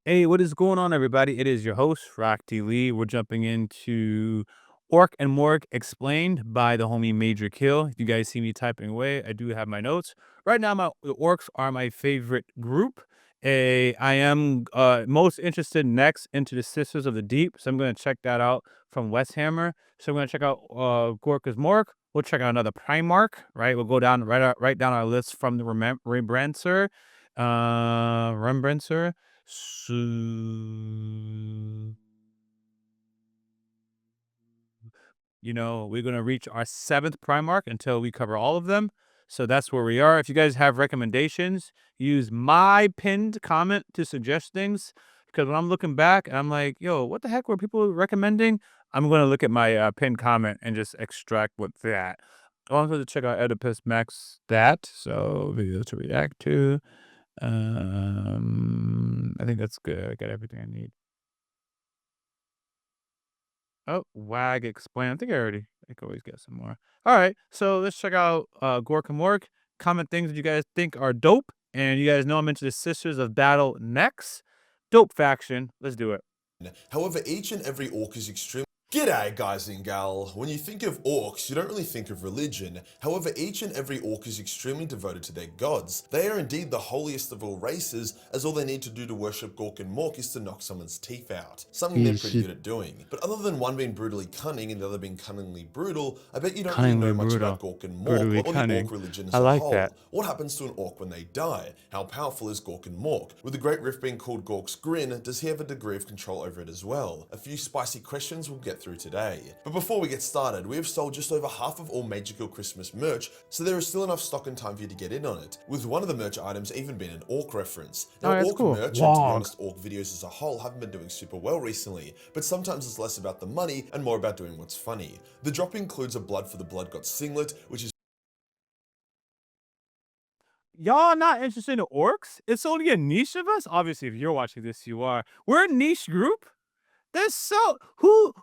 Hey, what is going on, everybody? It is your host, Rocky Lee. We're jumping into Ork and Mork Explained by the homie Majorkill. If you guys see me typing away, I do have my notes. Right now, the Orks are my favorite group. I am most interested next into the Sisters of the Deep, so I'm going to check that out from West Hammer. So I'm going to check out Gork and Mork. We'll check out another Primarch, right? We'll go down right down our list from the Remembrancer. Remembrancer. So, we're going to reach our 7th Primarch until we cover all of them. So that's where we are. If you guys have recommendations, use my pinned comment to suggest things. Because when I'm looking back and I'm like, yo, what the heck were people recommending? I'm going to look at my pinned comment and just extract with that. I also to check out Oedipus Max that. So videos to react to. I think that's good. I got everything I need. Oh, Wag explain. I think I could always get some more. All right, so let's check out Gork and Mork. Comment things that you guys think are dope, and you guys know I'm into the Sisters of Battle next. Dope faction. Let's do it. However, each and every orc is extremely... G'day guys and gal. When you think of orcs, you don't really think of religion. However, each and every orc is extremely devoted to their gods. They are indeed the holiest of all races, as all they need to do to worship Gork and Mork is to knock someone's teeth out. Something they're pretty good at doing. But other than one being brutally cunning and the other being cunningly brutal, I bet you don't really know much about Gork and Mork or the orc religion as I a like that. whole. What happens to an orc when they die? How powerful is Gork and Mork? With the great riff being called Gork's Grin, does he have a degree of control over it as well? A few spicy questions we'll get through today. But before we get started, we have sold just over half of all Majorkill Christmas merch, so there is still enough stock and time for you to get in on it, with one of the merch items even being an orc reference. Now, orc merch, and to be honest, orc videos as a whole haven't been doing super well recently, but sometimes it's less about the money and more about doing what's funny. The drop includes a Blood for the Blood Got singlet, which is... Y'all not interested in orcs? It's only a niche of us. Obviously, if you're watching this, you are. We're a niche group. There's so who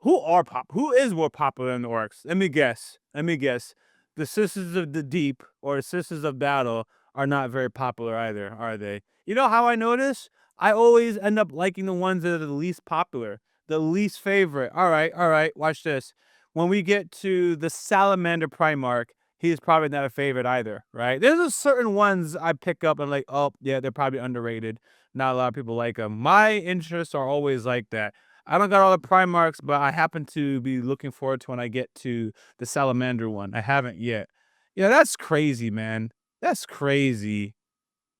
are pop? Who is more popular than the orcs? Let me guess. The Sisters of the Deep or Sisters of Battle are not very popular either, are they? You know how I know this? I always end up liking the ones that are the least popular, the least favorite. All right. Watch this. When we get to the Salamander Primarch, he's probably not a favorite either, right? There's a certain ones I pick up and like, oh yeah, they're probably underrated. Not a lot of people like them. My interests are always like that. I don't got all the Primarchs, but I happen to be looking forward to when I get to the Salamander one. I haven't yet. Yeah, that's crazy, man. That's crazy.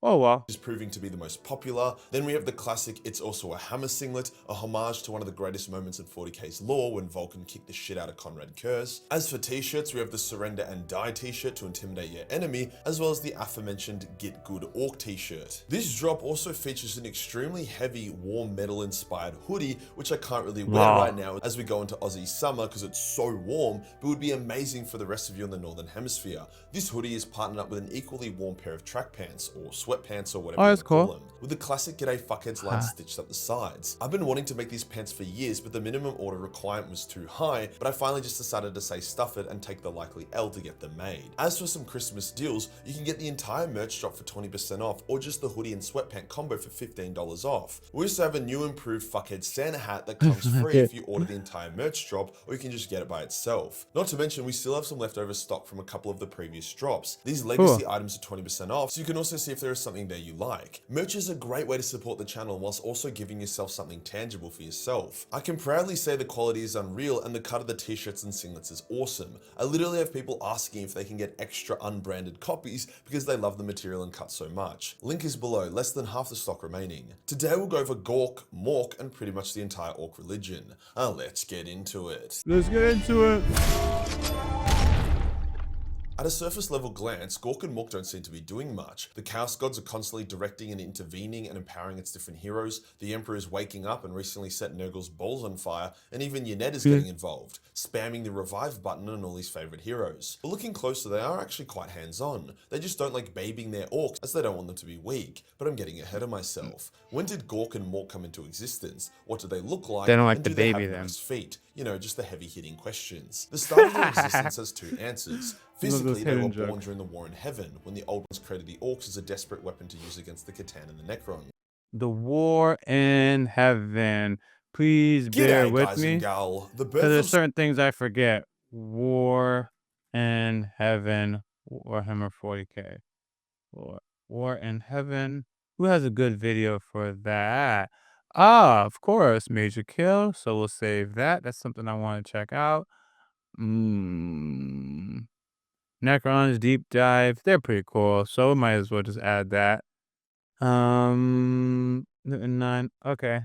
Oh, well. Is proving to be the most popular. Then we have the classic It's Also a Hammer singlet, a homage to one of the greatest moments in 40K's lore when Vulcan kicked the shit out of Conrad Curse. As for t-shirts, we have the Surrender and Die t-shirt to intimidate your enemy, as well as the aforementioned Get Good Orc t-shirt. This drop also features an extremely heavy warm metal inspired hoodie, which I can't really wear right now as we go into Aussie summer because it's so warm, but would be amazing for the rest of you in the Northern Hemisphere. This hoodie is partnered up with an equally warm pair of track pants or sweatpants or whatever you call them, with the classic G'day Fuckheads line stitched up the sides. I've been wanting to make these pants for years, but the minimum order requirement was too high, but I finally just decided to say stuff it and take the likely L to get them made. As for some Christmas deals, you can get the entire merch drop for 20% off, or just the hoodie and sweatpant combo for $15 off. We also have a new improved Fuckhead Santa hat that comes free if you order the entire merch drop, or you can just get it by itself. Not to mention, we still have some leftover stock from a couple of the previous drops. These legacy items are 20% off, so you can also see if there is something there you like. Merch is a great way to support the channel whilst also giving yourself something tangible for yourself. I can proudly say the quality is unreal and the cut of the t-shirts and singlets is awesome. I literally have people asking if they can get extra unbranded copies because they love the material and cut so much. Link is below, less than half the stock remaining. Today we'll go over Gork, Mork, and pretty much the entire orc religion. Let's get into it. Let's get into it. At a surface level glance, Gork and Mork don't seem to be doing much. The Chaos Gods are constantly directing and intervening and empowering its different heroes, the Emperor is waking up and recently set Nurgle's balls on fire, and even Yened is getting involved, spamming the revive button on all his favourite heroes. But looking closer, they are actually quite hands-on. They just don't like babying their orcs as they don't want them to be weak, but I'm getting ahead of myself. When did Gork and Mork come into existence? What do they look like? They don't like and to do they baby have them. nice feet? You know, just the heavy-hitting questions. The start of their existence has two answers. Physically, they were born during the War in Heaven, when the Old Ones created the Orks as a desperate weapon to use against the Catan and the Necron. The War in Heaven. Please bear G'day, with guys and me, gal. The because birth there's of certain things I forget. War in Heaven. Warhammer 40K. War in Heaven. Who has a good video for that? Ah, of course, Majorkill. So we'll save that. That's something I want to check out. Necron's Deep Dive. They're pretty cool, so we might as well just add that. 9. Okay.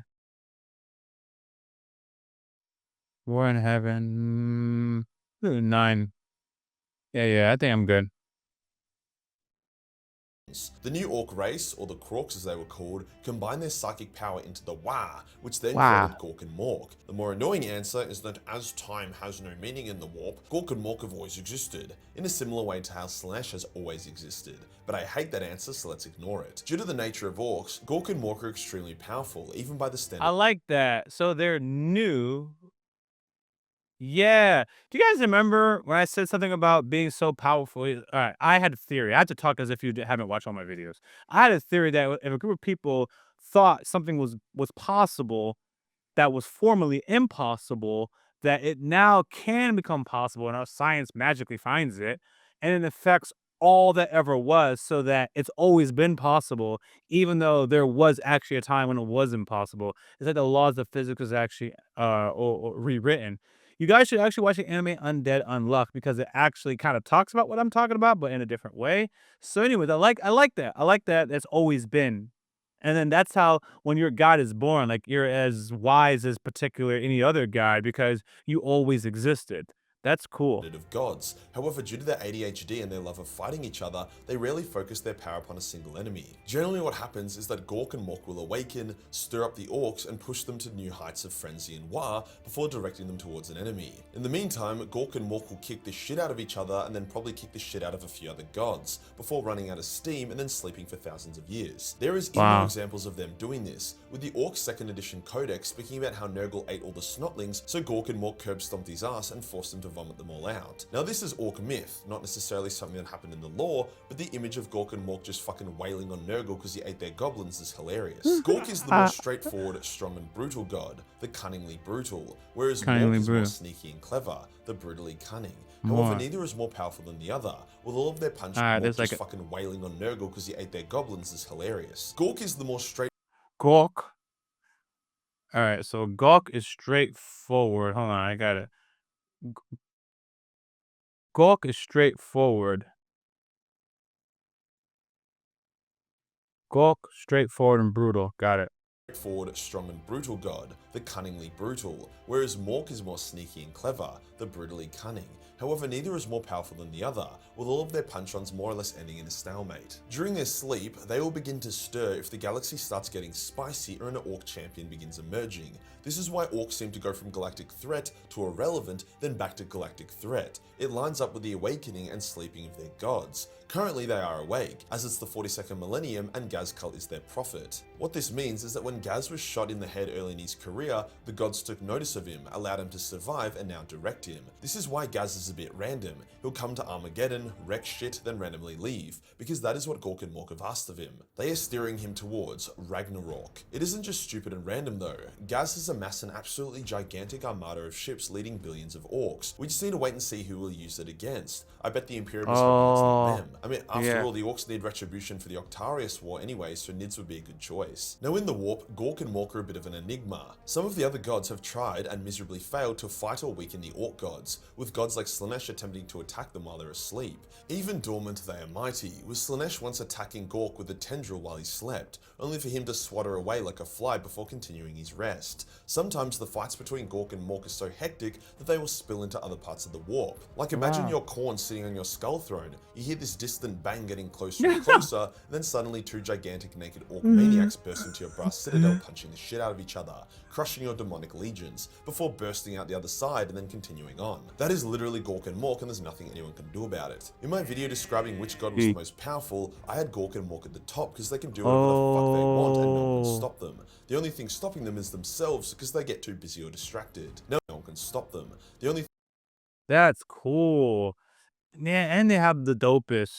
War in Heaven. 9. Yeah, I think I'm good. the new Orc race, or the Orks as they were called, combined their psychic power into the Wa, which then Wow. created Gork and Mork. The more annoying answer is that as time has no meaning in the warp, Gork and Mork have always existed, in a similar way to how Slaanesh has always existed. But I hate that answer, so let's ignore it. Due to the nature of Orks, Gork and Mork are extremely powerful, even by the standard. I like that. So they're new. Yeah. Do you guys remember when I said something about being so powerful? All right, I had a theory. I had to talk as if you haven't watched all my videos. I had a theory that if a group of people thought something was possible, that was formerly impossible, that it now can become possible, and our science magically finds it, and it affects all that ever was, so that it's always been possible, even though there was actually a time when it was impossible. It's like the laws of physics is actually or rewritten. You guys should actually watch the anime Undead Unluck, because it actually kind of talks about what I'm talking about, but in a different way. So, anyways, I like that. I like that. That's always been. And then that's how when your god is born, like you're as wise as particular any other god because you always existed. That's cool. Of gods. However, due to their ADHD and their love of fighting each other, they rarely focus their power upon a single enemy. Generally what happens is that Gork and Mork will awaken, stir up the Orks, and push them to new heights of frenzy and war before directing them towards an enemy. In the meantime, Gork and Mork will kick the shit out of each other and then probably kick the shit out of a few other gods, before running out of steam and then sleeping for thousands of years. There is even more Wow. examples of them doing this, with the Orcs 2nd edition codex speaking about how Nurgle ate all the snotlings, so Gork and Mork curb stomped his ass and forced him to vomit them all out. Now this is Orc myth, not necessarily something that happened in the lore, but the image of Gork and Mork just fucking wailing on Nurgle because he ate their goblins is hilarious. Gork is the more straightforward, strong and brutal god, the cunningly brutal, whereas Cunningly Mork is more brutal. sneaky and clever, the brutally cunning. More. However, neither is more powerful than the other, with all of their punch Alright, Mork there's just like fucking wailing on Nurgle because he ate their goblins is hilarious. Gork is the more straight Gork. Alright, so Gork is straightforward. Hold on, I got it. Gork is straightforward. Gork, straightforward and brutal. Got it. straightforward, strong and brutal god, the cunningly brutal, whereas Mork is more sneaky and clever, the brutally cunning. However, neither is more powerful than the other, with all of their punch-ons more or less ending in a stalemate. During their sleep, they will begin to stir if the galaxy starts getting spicy or an Orc champion begins emerging. This is why Orcs seem to go from galactic threat to irrelevant, then back to galactic threat. It lines up with the awakening and sleeping of their gods. Currently they are awake, as it's the 42nd millennium and Gazcult is their prophet. What this means is that when Gaz was shot in the head early in his career, the gods took notice of him, allowed him to survive and now direct him. This is why Gaz is a bit random. He'll come to Armageddon, wreck shit, then randomly leave, because that is what Gork and Mork have asked of him. They are steering him towards Ragnarok. It isn't just stupid and random though. Gaz has amassed an absolutely gigantic armada of ships leading billions of orcs. We just need to wait and see who will use it against. I bet the Imperium is hoping it's not them. I mean, after all, the Orcs need retribution for the Octarius War anyway, so Nids would be a good choice. Now in the warp, Gork and Mork are a bit of an enigma. Some of the other gods have tried and miserably failed to fight or weaken the Orc gods, with gods like Slaanesh attempting to attack them while they're asleep. Even dormant they are mighty, with Slaanesh once attacking Gork with a tendril while he slept, only for him to swatter away like a fly before continuing his rest. Sometimes the fights between Gork and Mork are so hectic that they will spill into other parts of the warp. Like imagine your corn sitting on your skull throne, you hear this distant bang getting closer and closer, and then suddenly two gigantic naked orc maniacs burst into your brass citadel punching the shit out of each other, crushing your demonic legions, before bursting out the other side and then continuing on. That is literally Gork and Mork and there's nothing anyone can do about it. In my video describing which god was the most powerful, I had Gork and Mork at the top because they can do whatever the fuck they want and no one can stop them. The only thing stopping them is themselves because they get too busy or distracted. No one can stop them. The only That's cool. Yeah, and they have the dopest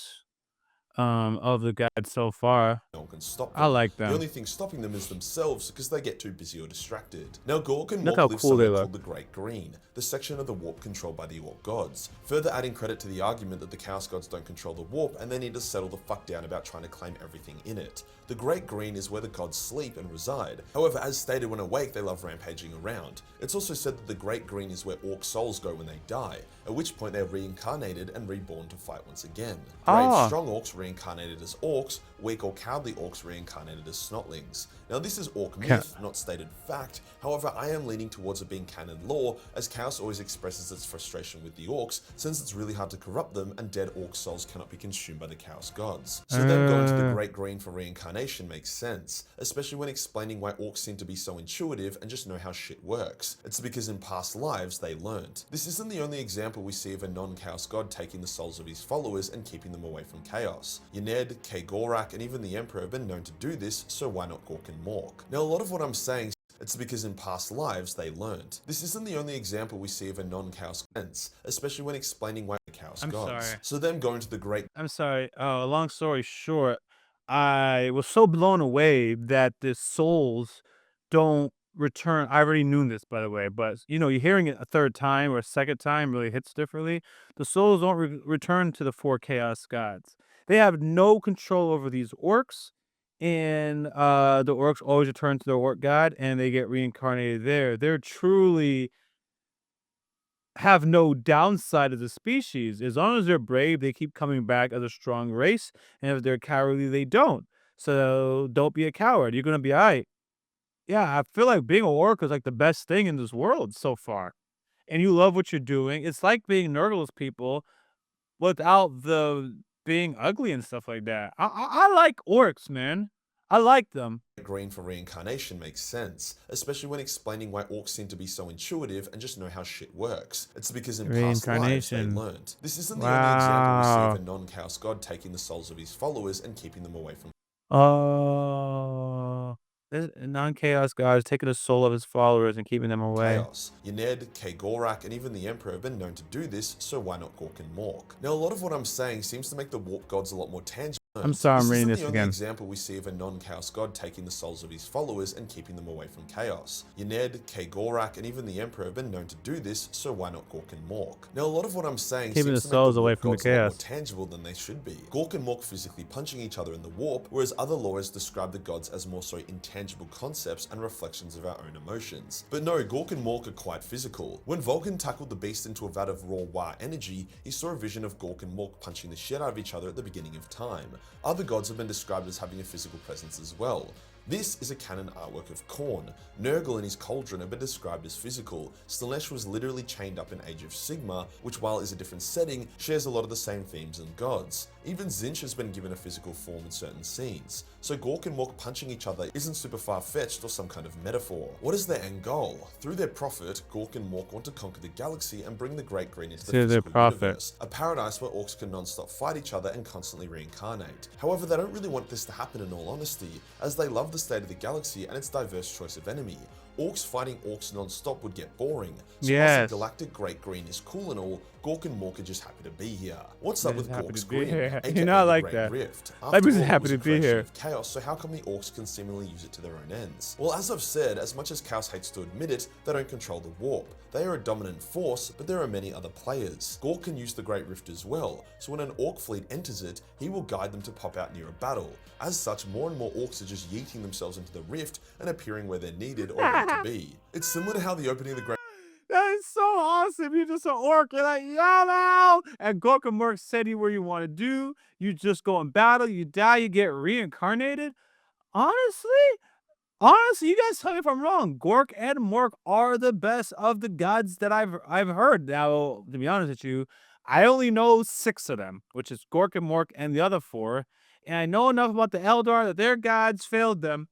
of the gods so far. No one can stop I them. like The them. only thing stopping them is themselves because they get too busy or distracted. Now Gork and Look Mork how live cool they somewhere look. called the Great Green, the section of the warp controlled by the Orc gods. Further adding credit to the argument that the Chaos gods don't control the warp and they need to settle the fuck down about trying to claim everything in it. The Great Green is where the gods sleep and reside. However, as stated, when awake they love rampaging around. It's also said that the Great Green is where Orc souls go when they die, at which point they're reincarnated and reborn to fight once again. Brave, strong Orcs reincarnated as Orcs, weak or cowardly Orcs reincarnated as Snotlings. Now this is Orc myth, not stated fact, however I am leaning towards it being canon lore, as Chaos always expresses its frustration with the Orcs, since it's really hard to corrupt them and dead Orc souls cannot be consumed by the Chaos gods. So them going to the Great Green for reincarnation makes sense, especially when explaining why Orcs seem to be so intuitive and just know how shit works. It's because in past lives they learned. This isn't the only example we see of a non-Chaos god taking the souls of his followers and keeping them away from Chaos. Yned, Kdrama, and even the Emperor have been known to do this, so why not Gork and Mork? Now a lot of what I'm saying, it's because in past lives they learned. This isn't the only example we see of a non-Chaos sense, especially when explaining why the Chaos gods. Sorry. So them going to the Great I'm sorry. Long story short, I was so blown away that the souls don't return. I already knew this, by the way, but you know, you're hearing it a third time or a second time really hits differently. The souls don't return to the four chaos gods. They have no control over these orcs, and the orcs always return to their orc god, and they get reincarnated there. They're truly have no downside as a species. As long as they're brave, they keep coming back as a strong race, and if they're cowardly, they don't. So don't be a coward. You're gonna be alright. Yeah, I feel like being a orc is like the best thing in this world so far. And you love what you're doing. It's like being Nurgle's people without the being ugly and stuff like that. I like orcs, man. I like them. Green for reincarnation makes sense, especially when explaining why Orcs seem to be so intuitive and just know how shit works. It's because in past lives they Reincarnation. learned. This isn't the only example we see Wow. of a non-Chaos god taking the souls of his followers and keeping them away from Oh, this non-chaos god is taking the soul of his followers and keeping them away. Chaos. Yned, Kdrama, and even the Emperor have been known to do this, so why not Gork and Mork? Now a lot of what I'm saying seems to make the warp gods a lot more tangible. I'm sorry, I'm reading This this isn't the only again. example we see of a non-Chaos god taking the souls of his followers and keeping them away from Chaos. Yned, Kdrama, and even the Emperor have been known to do this, so why not Gork and Mork? Now a lot of what I'm saying Keeping seems the to make souls the away warp from the gods a lot more chaos. tangible than they should be. Gork and Mork physically punching each other in the warp, whereas other lawyers describe the gods as more so intangible concepts and reflections of our own emotions. But no, Gork and Mork are quite physical. When Vulcan tackled the beast into a vat of raw Wa energy, he saw a vision of Gork and Mork punching the shit out of each other at the beginning of time. Other gods have been described as having a physical presence as well. This is a canon artwork of Khorne. Nurgle and his cauldron have been described as physical. Slaanesh was literally chained up in Age of Sigmar, which while is a different setting, shares a lot of the same themes and gods. Even Tzeentch has been given a physical form in certain scenes. So Gork and Mork punching each other isn't super far-fetched or some kind of metaphor. What is their end goal? Through their profit, Gork and Mork want to conquer the galaxy and bring the Great Green into the physical universe. A paradise where orcs can non-stop fight each other and constantly reincarnate. However, they don't really want this to happen in all honesty, as they love the state of the galaxy and its diverse choice of enemy. Orcs fighting orcs non-stop would get boring, so whilst the galactic Great Green is cool and all, Gork and Mork are just happy to be here. What's up with Gork's Green, aka You know, I like the Great that. Rift? I'm After just all, it happy was to a be creation here. of Chaos, so how come the orcs can seemingly use it to their own ends? Well, as I've said, as much as Chaos hates to admit it, they don't control the warp. They are a dominant force, but there are many other players. Gork can use the Great Rift as well, so when an orc fleet enters it, he will guide them to pop out near a battle. As such, more and more orcs are just yeeting themselves into the rift and appearing where they're needed or meant to be. It's similar to how the opening of the Great That is so awesome. You're just an orc. You're like, YOLO! And Gork and Mork said you where you want to do. You just go in battle, you die, you get reincarnated. Honestly, you guys tell me if I'm wrong. Gork and Mork are the best of the gods that I've heard. Now, to be honest with you, I only know 6 of them, which is Gork and Mork and the other 4. And I know enough about the Eldar that their gods failed them.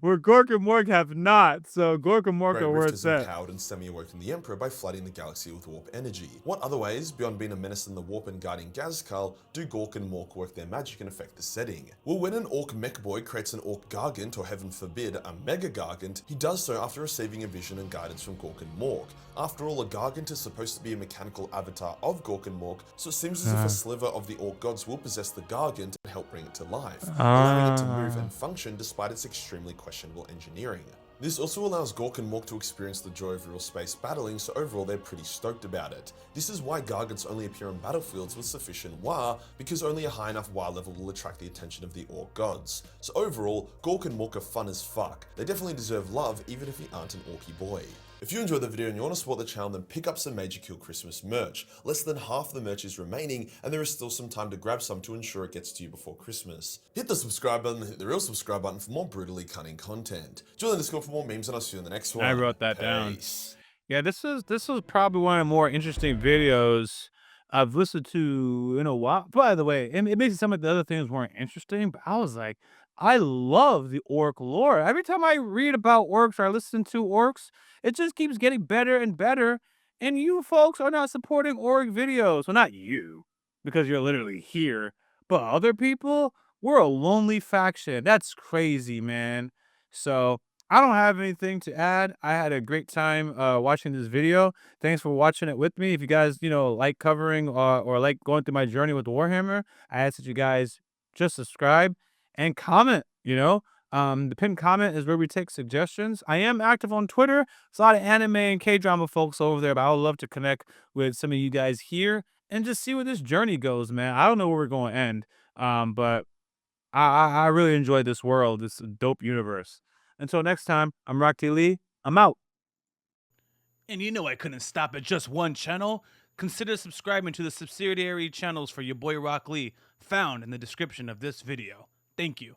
where Gork and Mork have not. So Gork and Mork Great are where Rift it's has at. empowered and semi-awoken the Emperor by flooding the galaxy with warp energy. What other ways, beyond being a menace in the warp and guiding Gazkal, do Gork and Mork work their magic and affect the setting? Well, when an Ork mech boy creates an Ork Gargant, or heaven forbid, a Mega Gargant, he does so after receiving a vision and guidance from Gork and Mork. After all, a Gargant is supposed to be a mechanical avatar of Gork and Mork, so it seems as if a sliver of the Ork gods will possess the Gargant and help bring it to life, allowing it to move and function despite its extremely questionable engineering. This also allows Gork and Mork to experience the joy of real space battling, so overall they're pretty stoked about it. This is why Gargants only appear on battlefields with sufficient Wa, because only a high enough Wa level will attract the attention of the Ork gods. So overall, Gork and Mork are fun as fuck. They definitely deserve love, even if you aren't an Orky boy. If you enjoyed the video and you want to support the channel, then pick up some Majorkill Christmas merch. Less than half the merch is remaining, and there is still some time to grab some to ensure it gets to you before Christmas. Hit the subscribe button and hit the real subscribe button for more brutally cunning content. Join the Discord for more memes, and I'll see you in the next one. I wrote that Peace. down. Yeah, this was probably one of the more interesting videos I've listened to in a while. By the way, it makes it sound like the other things weren't interesting, but I was like, I love the orc lore. Every time I read about orcs or I listen to orcs, it just keeps getting better and better. And you folks are not supporting orc videos. Well, not you, because you're literally here. But other people, we're a lonely faction. That's crazy, man. So I don't have anything to add. I had a great time watching this video. Thanks for watching it with me. If you guys, like covering or like going through my journey with Warhammer, I ask that you guys just subscribe and comment, the pinned comment is where we take suggestions. I am active on Twitter. There's a lot of anime and K-drama folks over there, but I would love to connect with some of you guys here and just see where this journey goes, man. I don't know where we're going to end, but I really enjoyed this world, this dope universe. Until next time, I'm Rocky Lee. I'm out. And you know I couldn't stop at just one channel. Consider subscribing to the subsidiary channels for your boy Rock Lee, found in the description of this video. Thank you.